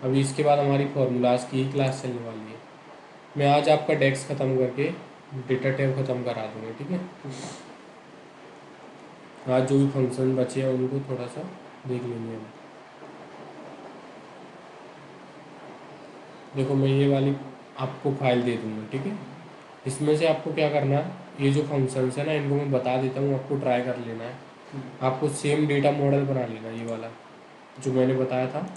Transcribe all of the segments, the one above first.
अभी इसके बाद हमारी फार्मूलाज की ही क्लास चलने वाली है। मैं आज आपका डेक्स ख़त्म करके डेटा टाइप ख़त्म करा दूँगा, ठीक है। आज जो भी फंक्शन बचे हैं उनको थोड़ा सा देख लेंगे हम। देखो मैं ये वाली आपको फाइल दे दूँगा, ठीक है। इसमें से आपको क्या करना है, ये जो फंक्शंस है ना इनको मैं बता देता हूँ, आपको ट्राई कर लेना है। आपको सेम डेटा मॉडल बना लेना, ये वाला जो मैंने बताया था,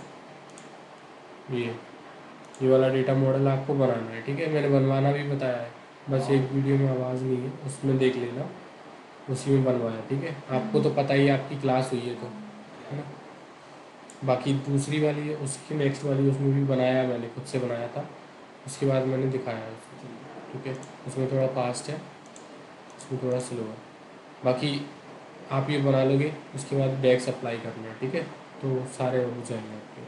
ये वाला डेटा मॉडल आपको बनाना है, ठीक है। मैंने बनवाना भी बताया है, बस एक वीडियो में आवाज़ नहीं है, उसमें देख लेना, उसी में बनवाया, ठीक है। आपको तो पता ही है, आपकी क्लास हुई है तो, है ना। बाकी दूसरी वाली है, उसकी नेक्स्ट वाली उसमें भी बनाया, मैंने खुद से बनाया था, उसके बाद मैंने दिखाया है, ठीक है। उसमें थोड़ा फास्ट है, उसमें थोड़ा स्लो है। बाकी आप ये बना लोगे, उसके बाद डेक्स अप्लाई करना है, ठीक है। तो सारे हो जाएंगे आपके,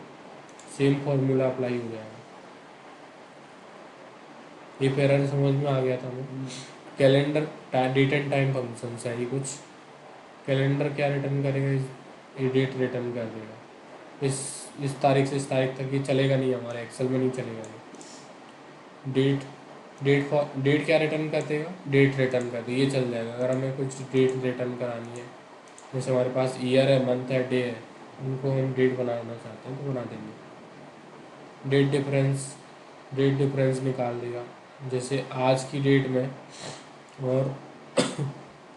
सेम फार्मूला अप्लाई हो जाएगा। ये पैरा समझ में आ गया था हमें। Calendar date and time function है ये कुछ। कैलेंडर क्या रिटर्न करेगा, ये डेट रिटर्न कर देगा। इस तारीख से इस तारीख तक ये चलेगा नहीं, हमारे एक्सेल में नहीं चलेगा ये। डेट क्या रिटर्न कर देगा, डेट रिटर्न कर दे, ये चल जाएगा। अगर हमें कुछ डेट रिटर्न करानी है, जैसे हमारे पास ईयर है, मंथ है, डे है, उनको हम डेट बनाना चाहते हैं तो बना देंगे। डेट डिफरेंस निकाल देगा, जैसे आज की डेट में और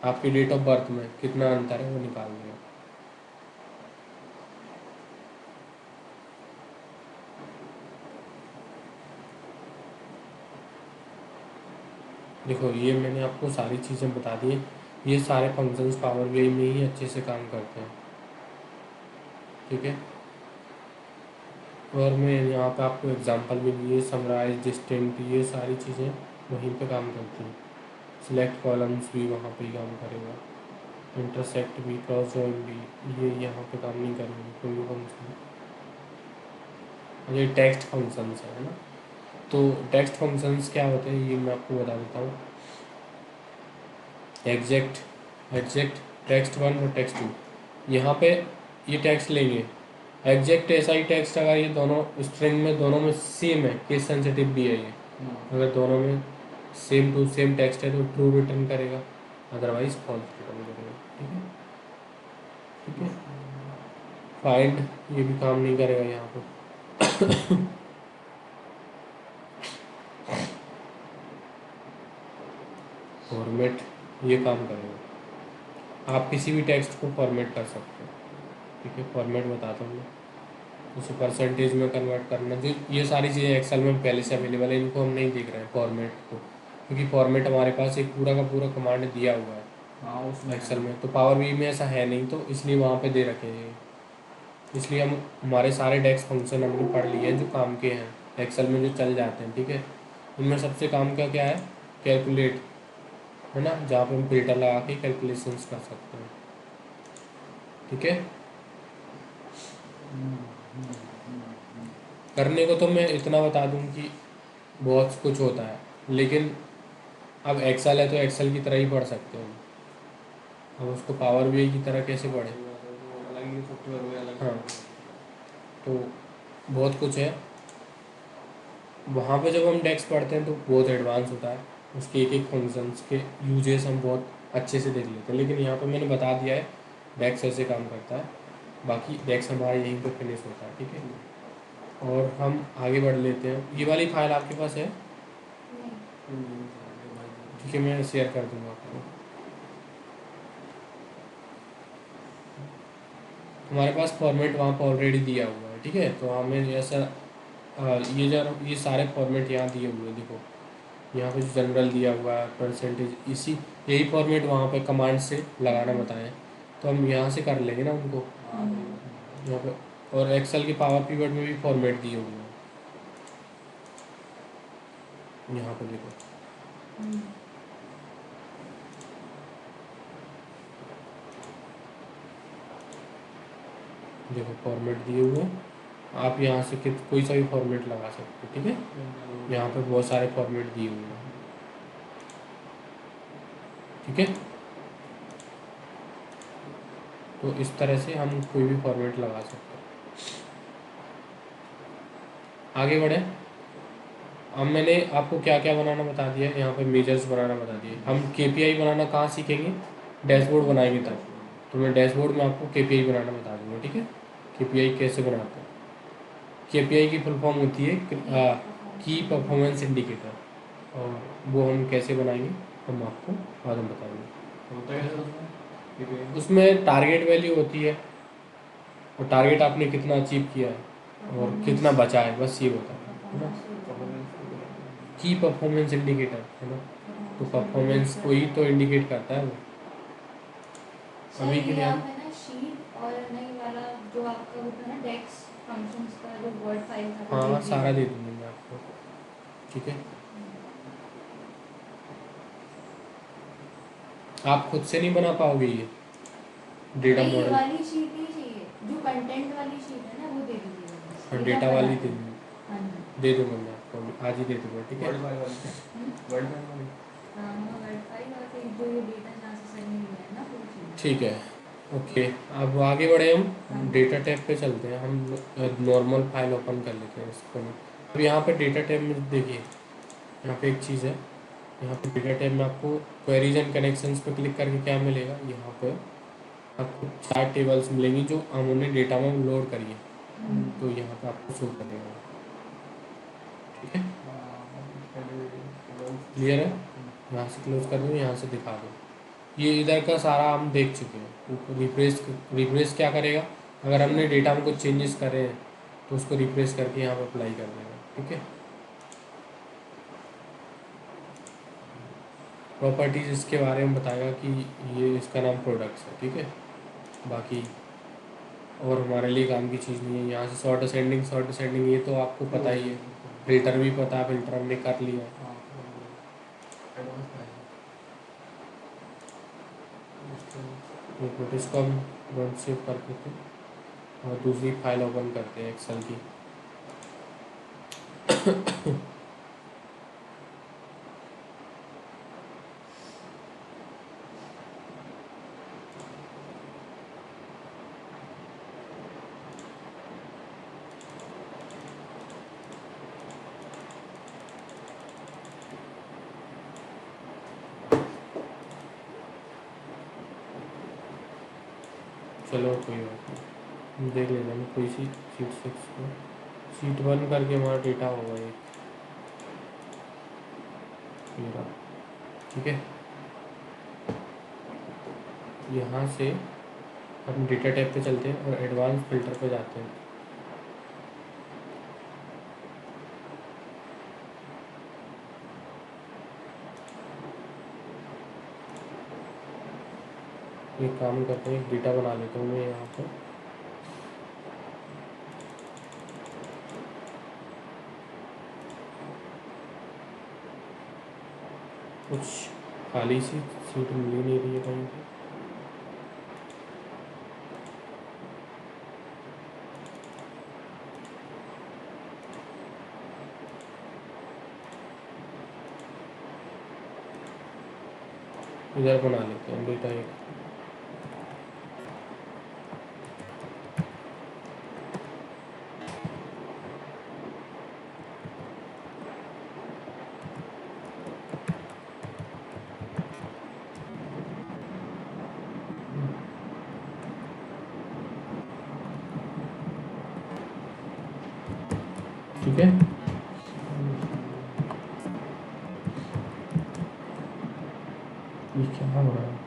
आपकी डेट ऑफ बर्थ में कितना अंतर है वो निकाल देगा। देखो ये मैंने आपको सारी चीज़ें बता दी हैं, ये सारे फंक्शंस पावर बीआई में ही अच्छे से काम करते हैं, ठीक है। और मैं यहाँ पे आपको एग्जांपल भी दिए, समराइज, डिस्टिंक्ट, ये सारी चीज़ें वहीं पे काम करती हैं। सिलेक्ट कॉलम्स भी वहाँ पे ही काम करेगा, इंटरसेक्ट भी, क्रॉस जॉइन भी, ये यहाँ पे काम नहीं करेंगे कोई भी फंक्शन। ये टेक्स्ट फंक्शंस है ना। तो टेक्स्ट फंक्शंस क्या होते हैं ये मैं आपको बता देता हूँ। एग्जैक्ट टेक्स्ट वन और टेक्स्ट टू, यहाँ पे ये टेक्स्ट लेंगे। एग्जैक्ट ऐसा ही टेक्स्ट, अगर ये दोनों स्ट्रिंग में दोनों में सेम है, केस सेंसिटिव भी है ये, अगर दोनों में सेम टू सेम टेक्स्ट है तो ट्रू रिटर्न करेगा, अदरवाइज फॉल्स रिटर्न करेगा, ठीक है। ठीक है, फाइंड ये भी काम नहीं करेगा यहाँ पे। फॉर्मेट ये काम करेगा, आप किसी भी टेक्स्ट को फॉर्मेट कर सकते हो, ठीक है। फॉर्मेट बताता हूँ मैं, उसे परसेंटेज में कन्वर्ट करना, जो ये सारी चीज़ें एक्सेल में पहले से अवेलेबल है, इनको हम नहीं देख रहे हैं फॉर्मेट को, क्योंकि फॉर्मेट हमारे पास एक पूरा का पूरा कमांड दिया हुआ है उसमें एक्सेल में। तो पावर बी में ऐसा है नहीं, तो इसलिए वहाँ पे दे रखे हैं। इसलिए हम हमारे सारे डेक्स फंक्शन हमने पढ़ लिए हैं जो काम के हैं, एक्सेल में जो चल जाते हैं, ठीक है। इनमें सबसे काम का क्या है, कैलकुलेट, है ना, जहाँ पे हम फिल्टर लगा के कैलकुलेशंस कर सकते हैं, ठीक है। करने को तो मैं इतना बता दूं कि बहुत कुछ होता है, लेकिन अब एक्सेल है तो एक्सेल की तरह ही पढ़ सकते हो, अब उसको पावर बीआई की तरह कैसे पढ़े, अलग ही सॉफ्टवेयर हुए अलग। हाँ। तो बहुत कुछ है वहाँ पे, जब हम डेक्स पढ़ते हैं तो बहुत एडवांस होता है, उसके एक एक फंक्शंस के यूजेस हम बहुत अच्छे से देख लेते हैं। लेकिन यहाँ पे मैंने बता दिया है डेक्स ऐसे काम करता है, बाकी डेक्स हमारा यहीं पे फिनिश होता है, ठीक है। और हम आगे बढ़ लेते हैं। ये वाली फाइल आपके पास है, ठीक है, मैं शेयर कर दूँगा आपको। हमारे पास फॉर्मेट वहाँ पर ऑलरेडी दिया हुआ है, ठीक है। तो हमें ऐसा ये सारे फॉर्मेट यहाँ दिए हुए हैं, देखो यहाँ पे जनरल दिया हुआ है, परसेंटेज, इसी यही फॉर्मेट वहाँ पे कमांड से लगाना बताएं, तो हम यहाँ से कर लेंगे ना उनको यहाँ पे। और एक्सेल के पावर पिवट में भी फॉर्मेट दिए हुए हैं, यहाँ पे देखो, देखो फॉर्मेट दिए हुए हैं। आप यहाँ से कोई सा भी फॉर्मेट लगा सकते हो, ठीक है। यहाँ पे बहुत सारे फॉर्मेट दिए हुए हैं, ठीक है। तो इस तरह से हम कोई भी फॉर्मेट लगा सकते हैं। आगे बढ़े। अब मैंने आपको क्या क्या बनाना बता दिया, यहाँ पे मेजर्स बनाना बता दिए। हम केपीआई बनाना कहाँ सीखेंगे, डैशबोर्ड बनाएंगे तब। तो मैं डैशबोर्ड में आपको केपीआई बनाना बता दूँगा, ठीक है। केपीआई कैसे बनाते हैं। केपीआई की फुल फॉर्म होती है की परफॉर्मेंस इंडिकेटर, और वो हम कैसे बनाएंगे हम आपको बाद में बताएंगे। होता है कैसे उसमें KPI? उसमें टारगेट वैल्यू होती है, और टारगेट आपने कितना अचीव किया है और कितना बचा है, बस ये होता है ना। परफॉर्मेंस की परफॉर्मेंस इंडिकेटर है ना, तो परफॉर्मेंस को ही तो इंडिकेट करता है वो। अभी के लिए हम ना शीट और नहीं वाला जो आपका होता है ना डेक्स फंक्शंस का जो वर्ड फाइल था वो हाँ दे सारा दिया। दे दूँगा मैं आपको, ठीक है। आप खुद से नहीं बना पाओगे ये डेटा नहीं, ये मॉडल। वाली शीट ही चाहिए, जो कंटेंट वाली शीट है ना वो दे दीजिएगा बस। हाँ डेटा डेटा फाइल वाली आ दे जाएगी। हाँ जी। दे दूँगा मैं आपको, आज ही दे दूँगा, ठीक है। वर्ड फाइल वाली वर्ड फाइल वाली हाँ वर्ड फाइल और फिर जो ये डेटा जहाँ से सही नहीं हुआ है ना वो चाहिए। ठीक है, ओके। अब आगे बढ़े, हम डेटा टैब पे चलते हैं। हम नॉर्मल फाइल ओपन कर लेते हैं इसको। अब यहाँ पे डेटा टैब में देखिए, यहाँ पे एक चीज़ है, यहाँ पे डेटा टैब में आपको क्वेरीज एंड कनेक्शंस पे क्लिक करके क्या मिलेगा, यहाँ पे आपको 4 टेबल्स मिलेंगी जो हमने डेटा में लोड करी है, तो यहाँ पे आपको शो करेगा, ठीक है। क्लियर है, यहाँ से क्लोज कर दो, यहाँ से दिखा दो। ये इधर का सारा हम देख चुके हैं। ऊपर रिफ्रेश क्या करेगा, अगर हमने डेटा में कुछ चेंजेस करे हैं तो उसको रिफ्रेश करके यहाँ पे अप्लाई कर देगा, ठीक है। प्रॉपर्टीज़ इसके बारे में बताएगा कि ये इसका नाम प्रोडक्ट्स है, ठीक है। बाकी और हमारे लिए काम की चीज़ नहीं है। यहाँ से शॉर्ट असेंडिंग ये तो आपको पता ही है, फिल्टर भी पता है, फिल्टर हमने कर लिया है। एक मिनट, इसको हम डोंट सेव कर देते हैं और दूसरी फाइल ओपन करते हैं एक्सेल की। चलो कोई बात नहीं, देख लेना मैं कोई सी शीट 6 को शीट 1 करके हमारा डेटा होगा ये मेरा, ठीक है। यहाँ से हम डेटा टैब पे चलते हैं और एडवांस फिल्टर पे जाते हैं। एक काम करते हैं, एक डेटा बना लेता हूँ मैं यहाँ पर। कुछ खाली सी सीट मिल ही नहीं रही है कहीं पे। इधर बना लेते हैं डेटा एक, ठीक है। ये क्या हो रहा है,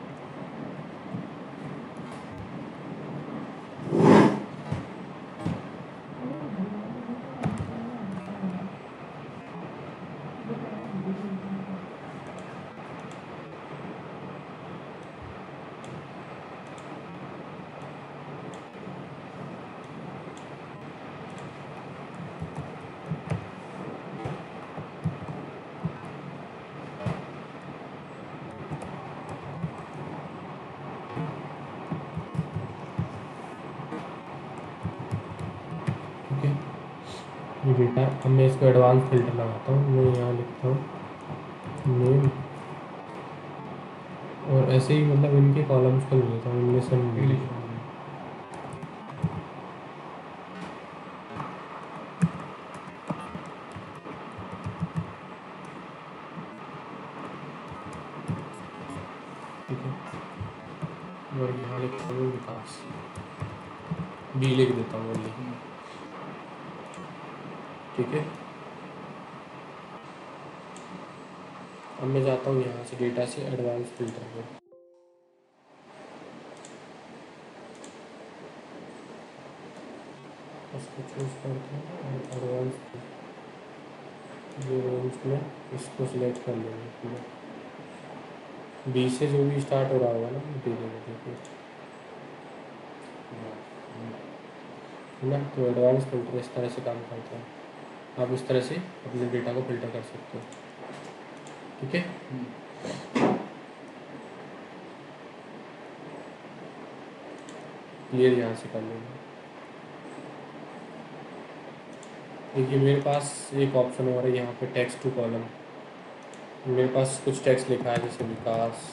ठीक है। ये डेटा, अब मैं इसको एडवांस फिल्टर लगाता हूँ। मैं यहाँ लिखता हूँ नेम, और ऐसे ही मतलब इनके कॉलम्स को ले लेता हूँ, इनमें से इंग्लिश में और यहाँ लिखता हूँ विकास, बी लिख देता हूँ ओनली। ठीक है, अब मैं जाता हूँ यहाँ से डेटा से एडवांस फिल्टर पे। उसको चूज करते हैं एडवांस, जो रेंज में इसको सिलेक्ट कर लेंगे। बी से जो भी स्टार्ट हो रहा होगा ना दे देंगे, देखिए है ना। तो एडवांस फिल्टर इस तरह से काम करता है, आप इस तरह से अपने डेटा को फिल्टर कर सकते हो। ठीक है, क्लियर यहाँ से कर लेंगे। देखिए मेरे पास एक ऑप्शन और है यहाँ पे टेक्स्ट टू कॉलम। मेरे पास कुछ टेक्स्ट लिखा है जैसे विकास,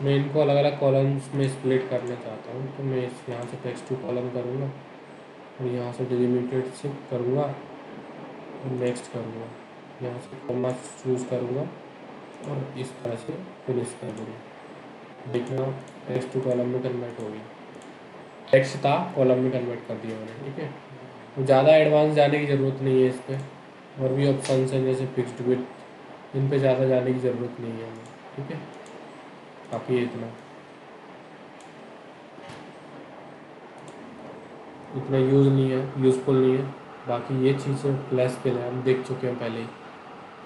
मैं इनको अलग अलग कॉलम्स में स्प्लिट करना चाहता हूँ, तो मैं इस यहाँ से टेक्स्ट टू कॉलम करूँगा और यहाँ से डिलिमिटेड से करूँगा और नेक्स्ट करूँगा, यहाँ से कॉमा चूज़ करूँगा और इस तरह से फिनिश कर दूँगा। देखना टेक्स्ट टू कॉलम में कन्वर्ट हो गई, टेक्स्ट था कॉलम में कन्वर्ट कर दिया मैंने। ठीक है, तो ज़्यादा एडवांस जाने की ज़रूरत नहीं है इस पर, और भी ऑप्शन हैं जैसे फिक्स्ड विड्थ, इन पे ज़्यादा जाने की ज़रूरत नहीं है हमें। ठीक है, काफ़ी है इतना, इतना यूज़ नहीं है, यूज़फुल नहीं है। बाकी ये चीज़ें फ्लैश फिल है, हम देख चुके हैं पहले ही।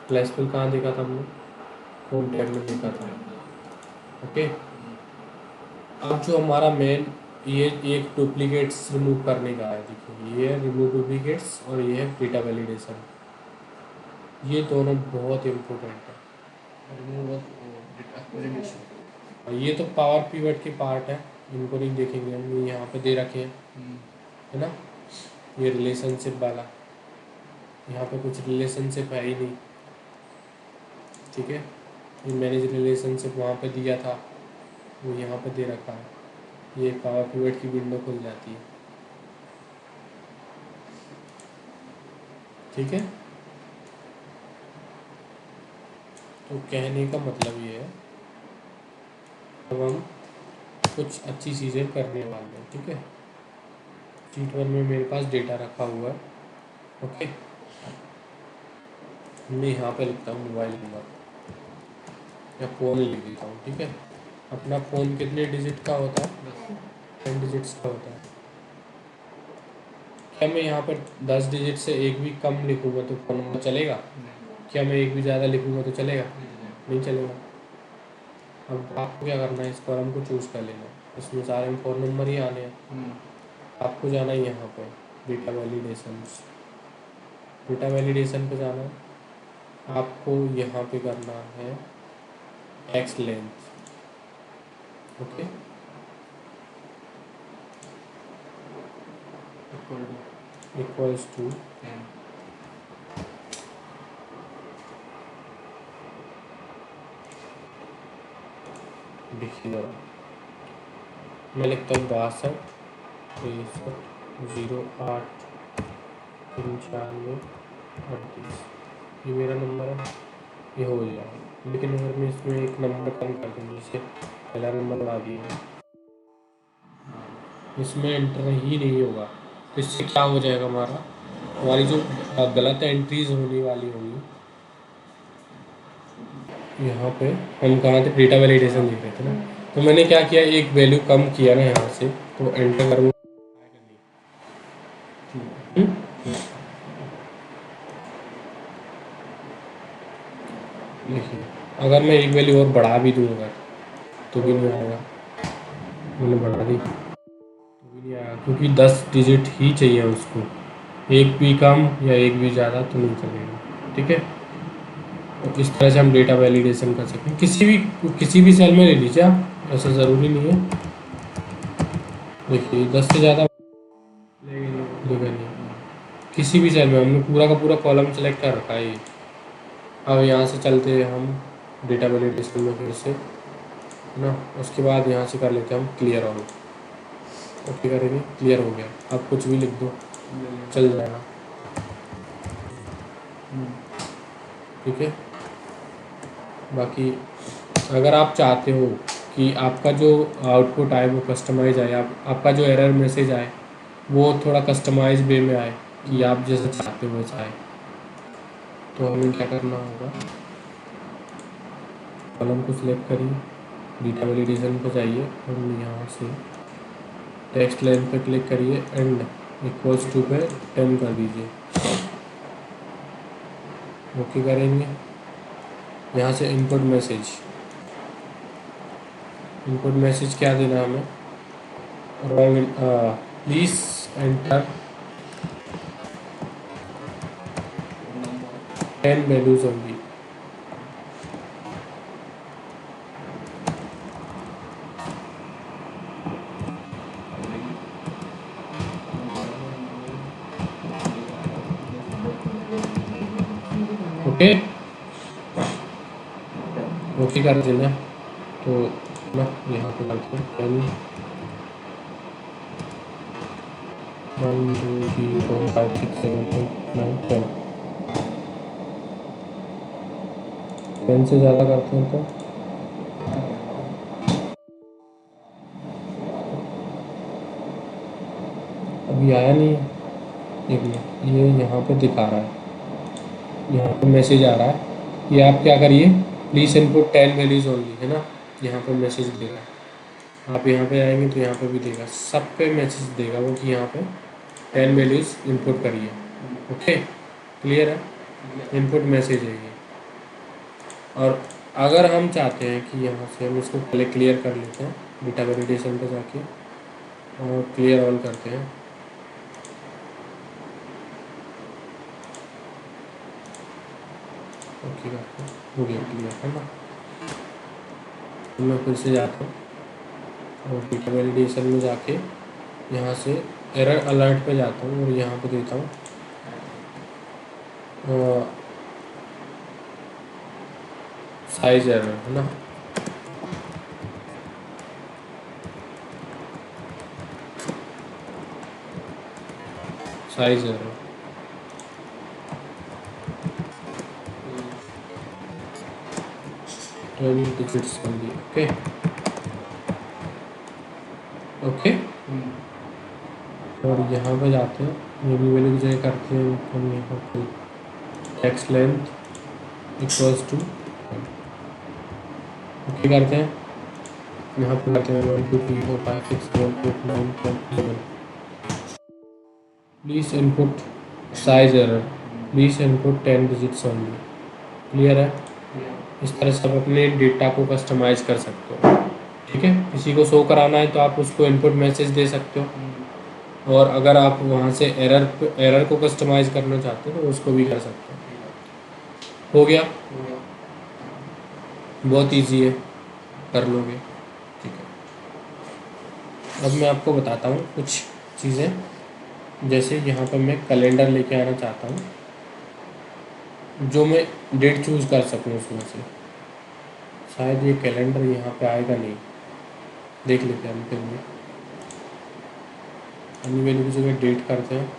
फ्लैश फिल कहाँ देखा था हमने, होम टैब में देखा था। ओके, अब जो हमारा मेन ये एक डुप्लीकेट्स रिमूव करने का है। देखिए ये है रिमूव डुप्लीकेट्स और ये है डेटा वैलिडेशन, ये दोनों बहुत इम्पोर्टेंट है। और ये तो पावर पिवट के पार्ट है, इनको नहीं देखेंगे हम, ये यहाँ पे दे रखे हैं है ना। ये रिलेशनशिप वाला, यहाँ पे कुछ रिलेशनशिप है ही नहीं। ठीक है, ये मैनेज रिलेशनशिप वहाँ पे दिया था, वो यहाँ पे दे रखा है। ये पावर पिवट की विंडो खुल जाती है। ठीक है, तो कहने का मतलब ये है अब हम कुछ अच्छी चीज़ें करने वाले हैं। ठीक है, शीट 1 में मेरे पास डेटा रखा हुआ है। ओके, मैं यहाँ पे लिखता हूँ मोबाइल नंबर या फ़ोन लिख देता हूँ। ठीक है, अपना फ़ोन कितने डिजिट का होता है, 10 डिजिट्स का होता है। क्या मैं यहाँ पर 10 डिजिट से एक भी कम लिखूँगा तो फ़ोन नंबर चलेगा? क्या मैं एक भी ज़्यादा लिखूँगा तो चलेगा? नहीं चलेगा। अब आपको क्या करना है, इस कॉलम को चूज़ कर लेना, इसमें सारे फ़ोन नंबर ही आने हैं। आपको जाना है यहाँ पे डेटा वैलिडेशन, डेटा वैलिडेशन पे जाना है। आपको यहाँ पे करना है text length. Okay, equals to देखिए मैं लिखता हूँ 62 63 08 95 38, ये मेरा नंबर है, ये हो जाएगा। लेकिन अगर मैं इसमें एक नंबर कम कर दूँ, जैसे पहला नंबर बढ़ा दिया, इसमें एंटर ही नहीं होगा, तो इससे क्या हो जाएगा, हमारी जो गलत एंट्रीज होने वाली होंगी। यहाँ पे हम कहाँ थे, डेटा वैलिडेशन लिख रहे थे ना, तो मैंने क्या किया, एक वैल्यू कम किया ना यहाँ से, तो एंटर करूँगा। देखिए अगर मैं एक वैल्यू और बढ़ा भी दूँगा तो भी नहीं आएगा, मैंने बढ़ा दी तो भी नहीं आएगा, क्योंकि 10 डिजिट ही चाहिए उसको, एक भी कम या एक भी ज़्यादा तो नहीं चलेगा। ठीक है, तो इस तरह से हम डेटा वैलिडेशन कर सकते हैं। किसी भी सेल में ले लीजिए आप, ऐसा ज़रूरी नहीं है। देखिए 10 से ज़्यादा लेगा नहीं, किसी भी सेल में हमने पूरा का पूरा कॉलम सेलेक्ट कर रखा है ये। अब यहाँ से चलते हैं हम डेटा वैलिडेशन में फिर से, है ना। उसके बाद यहाँ से कर लेते हैं हम क्लियर ऑल। ओके करेंगे, क्लियर हो गया। आप कुछ भी लिख दो चल जाएगा। ठीक है, बाकी अगर आप चाहते हो कि आपका जो आउटपुट आए वो कस्टमाइज आए, आपका जो एरर मैसेज आए वो थोड़ा कस्टमाइज वे में आए कि आप जैसा चाहते हो वैसा आए, तो हमें क्या करना होगा, कॉलम को सिलेक्ट करिए, बीटा वैलिडेशन पर जाइए और यहाँ से टेक्स्ट लेंथ पे क्लिक करिए, एंड इक्वल्स टू पे 10 कर दीजिए। ओके करेंगे। यहाँ से इनपुट मैसेज क्या देना हमें, wrong, please enter 10 values only. Okay okay कर देना। तो ना यहाँ पे करते हैं 10 1 2 3 4 5 6 7 8 9 10 10 से ज़्यादा करते हैं तो अभी आया नहीं है, एक मिनट, ये यहाँ पे दिखा रहा है, यहाँ पे मैसेज आ रहा है, ये आप क्या करिए, प्लीज़ इनपुट 10 वैल्यूज ओनली, है ना, यहाँ पे मैसेज देगा। आप यहाँ पे आएंगे तो यहाँ पे भी देगा, सब पे मैसेज देगा वो कि यहाँ पे 10 वैल्यूज इनपुट करिए। ओके क्लियर है, इनपुट मैसेज है ये। और अगर हम चाहते हैं कि यहाँ से हम इसको पहले क्लियर कर लेते हैं, बीटा वैलिडेशन पे जाके और क्लियर ऑल करते हैं, ओके करते हैं, हो गया क्लियर, है ना। तो मैं फिर से जाता हूँ और बीटा वैलिडेशन में जाके यहाँ से एरर अलर्ट पे जाता हूँ और यहाँ पे देता हूँ साइज एरर, है ना, size error 12 digits only। Okay okay और यहाँ पे जाते हैं, ये भी वैल्यू की जगह करते हैं हम यहाँ पे text length equals to, okay करते हैं, यहाँ पे करते हैं 1 2 3 4 5 6 7 8 9 10 11। Please input size error, please input 10 digits only. Clear है। इस तरह से आप अपने डेटा को कस्टमाइज़ कर सकते हो, ठीक है। किसी को शो कराना है तो आप उसको इनपुट मैसेज दे सकते हो, और अगर आप वहाँ से एरर को कस्टमाइज़ करना चाहते हो तो उसको भी कर सकते हो। हो गया, बहुत इजी है, कर लोगे, ठीक है। अब मैं आपको बताता हूँ कुछ चीज़ें, जैसे यहाँ पर मैं कैलेंडर लेके आना चाहता हूँ, जो मैं डेट चूज़ कर सकूँ उसमें से। शायद ये कैलेंडर यहाँ पे आएगा नहीं, देख लेते हैं हम फिर भी। अन्य वैल्यू की जगह डेट करते हैं,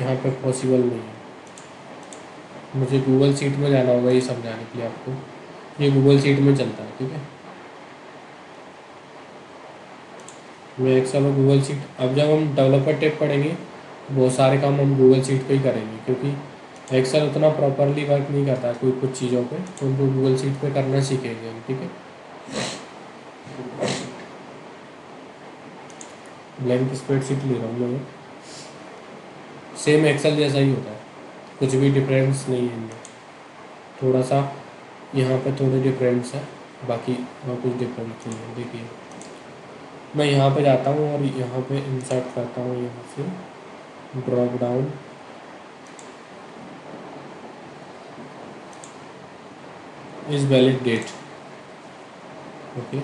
यहाँ पे पॉसिबल नहीं है, मुझे गूगल शीट में जाना होगा ये समझाने के लिए आपको। ये गूगल शीट में चलता है, ठीक है। मैं एक्सेल और गूगल शीट, अब जब हम डेवलपर टेप पढ़ेंगे बहुत सारे काम हम गूगल शीट पे ही करेंगे, क्योंकि एक्सेल उतना प्रॉपरली वर्क नहीं करता है कुछ चीज़ों पे, तो उनको गूगल शीट पे करना सीखेंगे हम, ठीक है। ब्लैंक स्प्रेडशीट ले रहा हूँ मैं, सेम एक्सेल जैसा ही होता है, कुछ भी डिफरेंस नहीं है इनमें, थोड़ा सा यहाँ पे थोड़े डिफरेंस है, बाकी वहाँ कुछ डिफरेंस नहीं है। देखिए मैं यहाँ पे जाता हूँ और यहाँ पे इंसर्ट करता हूँ, यहाँ से drop down, is valid date, okay.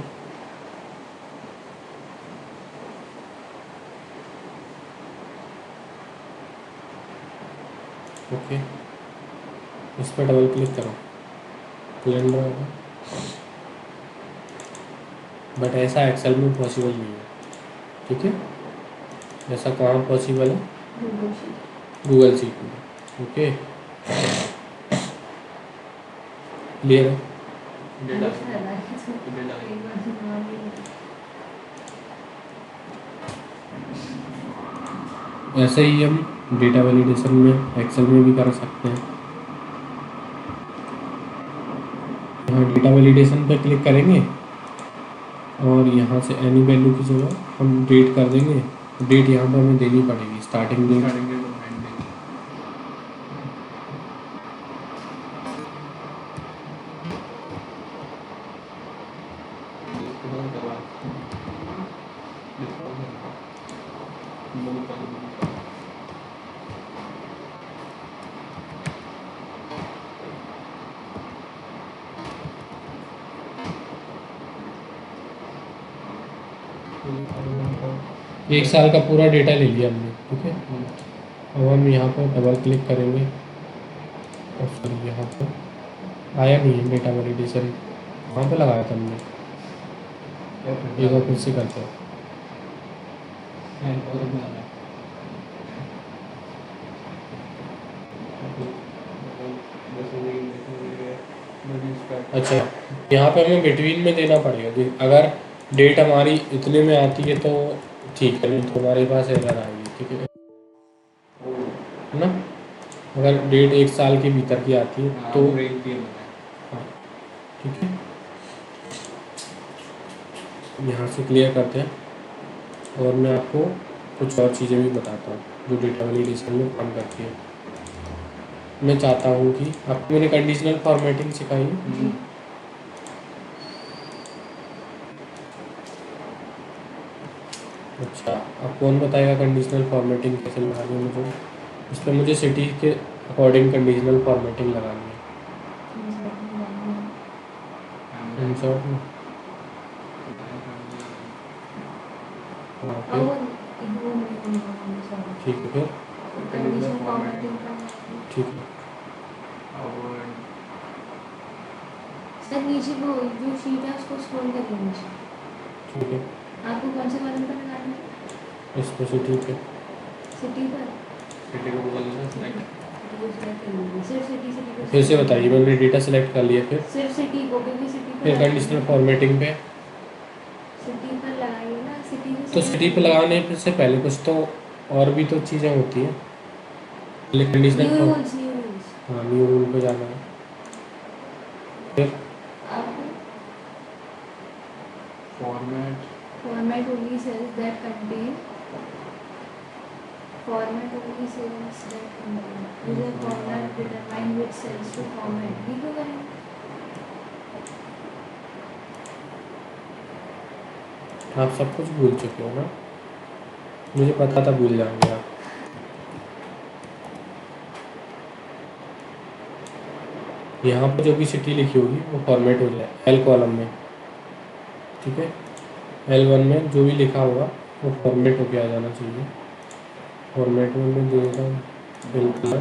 Okay इस पर डबल क्लिक करो, कैलेंडर होगा, बट ऐसा एक्सेल में पॉसिबल नहीं है, ठीक है। ऐसा कहाँ पॉसिबल है, गूगल शीट में, ओके। क्लियर है? डेटा अच्छा है ना, डेटा एक बार दिमाग में ऐसे ही हम डेटा वैलिडेशन में एक्सेल में भी कर सकते हैं। यहाँ डेटा वैलिडेशन पे क्लिक करेंगे और यहाँ से एनी वैल्यू की जगह हम डेट कर देंगे। डेट यहाँ पर हमें देनी पड़ेगी, स्टार्टिंग डेट। स्टार्टिंग डेट और एंड डेट। एक साल का पूरा डेटा ले लिया हमने, ठीक है। अब हम यहाँ पर डबल क्लिक करेंगे और फिर यहाँ पर आया नहीं है डेटा वैलिडेशन, वहाँ पे लगाया था हमने। एक बार फिर से करते हैं। अच्छा, यहाँ पे हमें बिटवीन में देना पड़ेगा कि अगर डेट हमारी इतने में आती है तो ठीक है, नहीं तो हमारे पास एरर आएगी, ठीक है ना। अगर डेट एक साल के भीतर की आती है तो हाँ, ठीक है। यहाँ से क्लियर करते हैं और मैं आपको कुछ और चीज़ें भी बताता हूँ जो डेटा वैलिडेशन में काम करती है। मैं चाहता हूँ कि आपको मैंने कंडीशनल फॉर्मेटिंग सिखाई है। अच्छा, अब कौन बताएगा कंडीशनल फॉर्मेटिंग कैसे लगानी है मुझे? इस पर मुझे सिटी के अकॉर्डिंग कंडीशनल फॉर्मेटिंग लगानी है। इंसर्ट में हाँ, फिर ठीक है, फिर कंडीशन फॉर्मेटिंग का ठीक है। सर नीचे वो जो शीट है उसको स्क्रॉल करिए नीचे। ठीक है, आपको कौन से कॉलम पर लगाना है? इस पर सिटी पे सिटी पर सिटी को बोल देना सेलेक्ट। वो सेलेक्ट कर लीजिए, सिर्फ सिटी सिटी को फिर से बताइए। मैंने डेटा सेलेक्ट कर लिया, सिर्फ सिटी को, क्योंकि सिटी पर फिर कंडीशनल फॉर्मेटिंग पे सिटी पर लगाइए ना, सिटी को तो सिटी पे लगाने से पहले कुछ तो और भी तो चीज़ें होती हैं। कंडीशनल न्यू रूल्स हाँ, न्यू रूल पे जाना है। फिर आपको format only cells that contain format only cells that contain use a format determine which cells to format भी तो करें। आप सब कुछ भूल चुके हो ना, मुझे पता था भूल जाएंगे आप। यहाँ पर जो भी सिटी लिखी होगी वो फॉर्मेट हो जाए एल कॉलम में, ठीक है। L1 में जो भी लिखा होगा वो फॉर्मेट होके आ जाना चाहिए। फॉर्मेट में मैं दे देता हूँ बिल्कुल।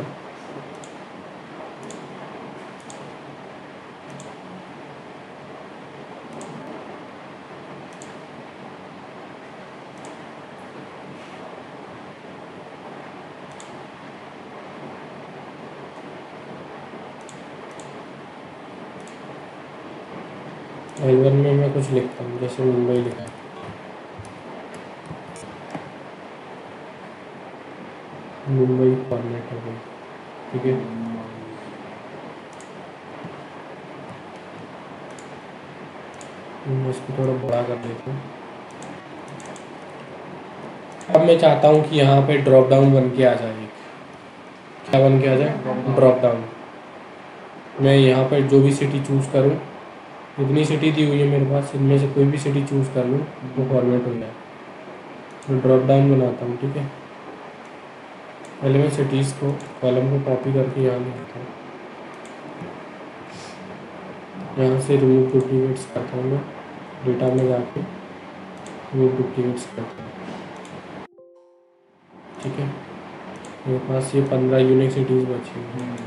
L1 में मैं कुछ लिखता हूँ, जैसे मुंबई लिखा है, मुंबई फॉर्मेट हो गई, ठीक है। मैं इसको थोड़ा बड़ा कर देता हूँ। अब मैं चाहता हूँ कि यहाँ पे ड्रॉप डाउन बन के आ जाए। क्या बन के आ जाए? Drop down. मैं यहाँ पर जो भी सिटी चूज़ करूँ, इतनी सिटी दी हुई है मेरे पास, इनमें से कोई भी सिटी चूज़ कर लूँ वो फॉर्मेट हो जाए। मैं ड्रॉप डाउन बनाता हूँ, ठीक है। पहले मैं सिटीज़ को कॉलम को कॉपी करके यहाँ लिखता हूँ। यहाँ से रिमूव डुप्लीकेट्स करता हूँ मैं, डेटा में जाके रिमूव डुप्लीकेट्स करता हूँ, ठीक है। मेरे पास ये 15 यूनिक सिटीज़ बची हैं।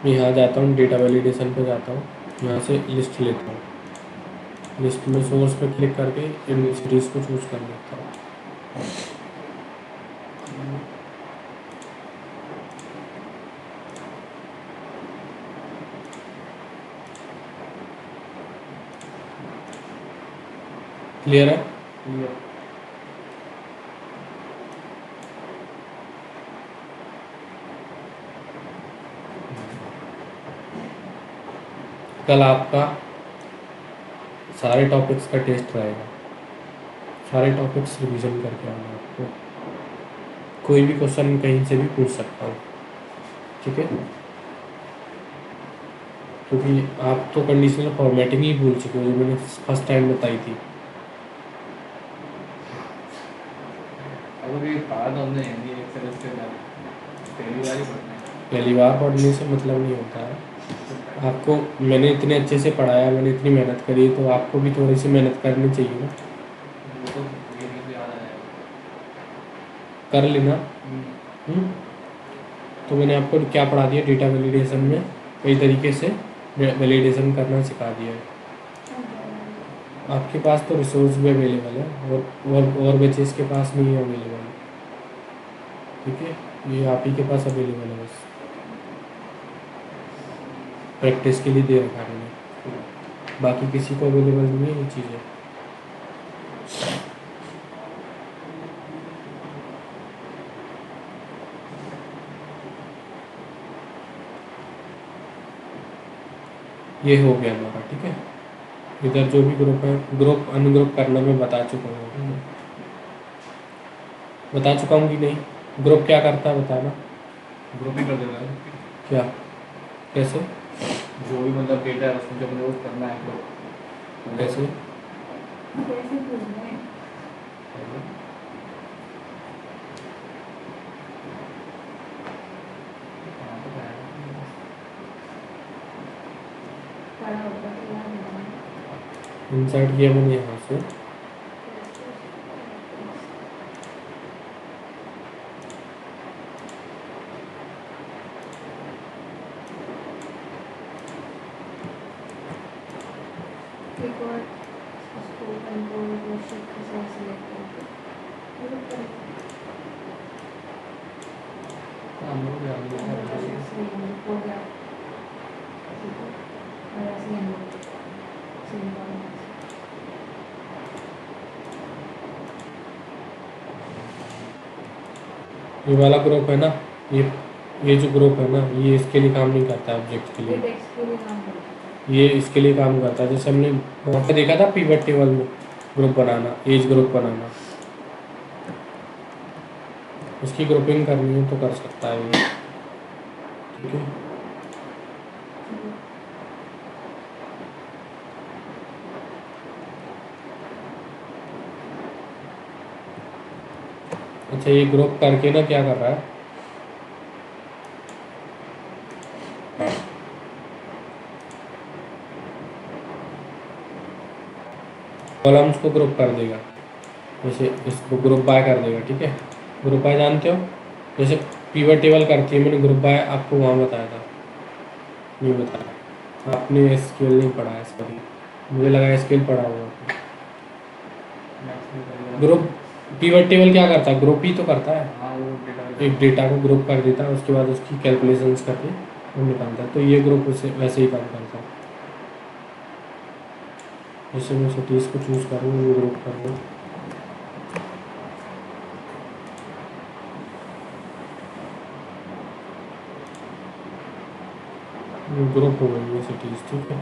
मैं यहाँ जाता हूँ, डेटा वैलिडेशन पे जाता हूँ, यहाँ से लिस्ट लेता हूँ, लिस्ट में सोर्स पे क्लिक करके इन सिटीज़ को चूज़ कर लेता हूँ। क्लियर है? क्लियर। कल आपका सारे टॉपिक्स का टेस्ट रहेगा, सारे टॉपिक्स रिवीजन करके आना आपको, कोई भी क्वेश्चन कहीं से भी पूछ सकता हूँ, ठीक है? क्योंकि आप तो कंडीशनल फॉर्मेटिंग ही भूल चुके हो जो मैंने फर्स्ट टाइम बताई थी। अगर ये पढ़ा तो हमने हिंदी एक्सेल इसके बाद पहली बार ही पढ़ना है। पहली बार पढ़ने से मतलब नहीं होता है, आपको मैंने इतने अच्छे से पढ़ाया, मैंने इतनी मेहनत करी, तो आपको भी थोड़ी सी मेहनत करनी चाहिए ना। वो तो ये नहीं याद आएगा। कर लेना। तो मैंने आपको क्या पढ़ा दिया डेटा वैलिडेशन में, कई तरीके से वैलिडेशन करना सिखा दिया है। आपके पास तो रिसोर्स भी अवेलेबल है और बच्चे के पास नहीं है अवेलेबल, ठीक है? ये आप ही के पास अवेलेबल है, बस प्रैक्टिस के लिए दे रखा है मैंने, बाकी किसी को अवेलेबल नहीं है ये चीज़ें। ये हो गया हमारा, ठीक है? इधर जो भी ग्रुप है, ग्रुप अनग्रुप करना मैं बता चुका हूँ, बता चुका हूँ कि नहीं? ग्रुप क्या करता है बताना। ग्रुप ही कर देगा क्या, कैसे जो भी मतलब डेटा है उसमें जब नोट करना है तो कैसे? कैसे बोलना है? पढ़ा होगा तो याद होगा। इंसर्ट किया मैंने यहाँ से, एक और उसको कंट्रोल वो शिफ्ट के साथ सिलेक्ट करके मतलब करें हम लोग याद नहीं अंदर कर रहे ऐसे हो गया, ठीक है? और ऐसे ही अंदर सेम वाला ये वाला ग्रुप है ना, ये जो ग्रुप है ना, ये इसके लिए काम नहीं करता ऑब्जेक्ट के ये लिए, टेक्स्ट के लिए काम करता है। ये इसके लिए काम करता है। जैसे हमने वहाँ पे देखा था पिवट टेबल में ग्रुप बनाना, एज ग्रुप बनाना, उसकी ग्रुपिंग करनी है तो कर सकता है ये, ठीक है? अच्छा, ये ग्रुप करके ना क्या कर रहा है, कॉलम्स को ग्रुप कर देगा, जैसे इसको ग्रुप बाय कर देगा, ठीक है? ग्रुप बाय जानते हो, जैसे पिवट टेबल करती है, मैंने ग्रुप बाय आपको वहाँ बताया था, नहीं बताया आपने, एसक्यूएल नहीं पढ़ा है इस पर, मुझे लगा एसक्यूएल पढ़ा हुआ आपने। ग्रुप पिवट टेबल क्या करता है, ग्रुप ही तो करता है, हाँ वो डेटा एक डेटा को ग्रुप कर देता है, उसके बाद उसकी कैलकुलेशंस करके वो निकालता है, तो ये ग्रुप उसे वैसे ही काम करता है। जैसे मैं सिटीज़ को चूज़ करूँ, वो ग्रुप कर दूँ, ग्रुप हो गई ये सिटीज़, ठीक है?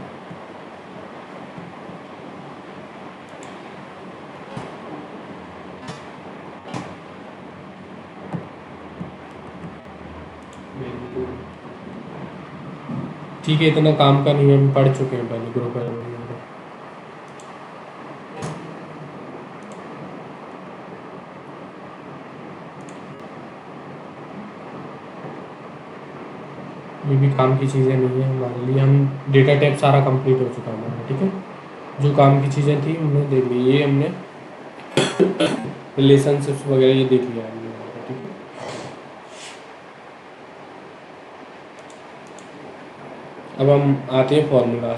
ठीक है, इतना काम का नहीं है, हम पढ़ चुके हैं पहले ग्रुप है। ये भी काम की चीज़ें नहीं है हमारे लिए, हम डेटा टाइप सारा कंप्लीट हो चुका है हमारा, ठीक है? जो काम की चीज़ें थी हमने देख ली, ये हमने रिलेशनशिप्स वगैरह ये देख लिया हमने, ठीक है? अब हम आते हैं फॉर्मूला।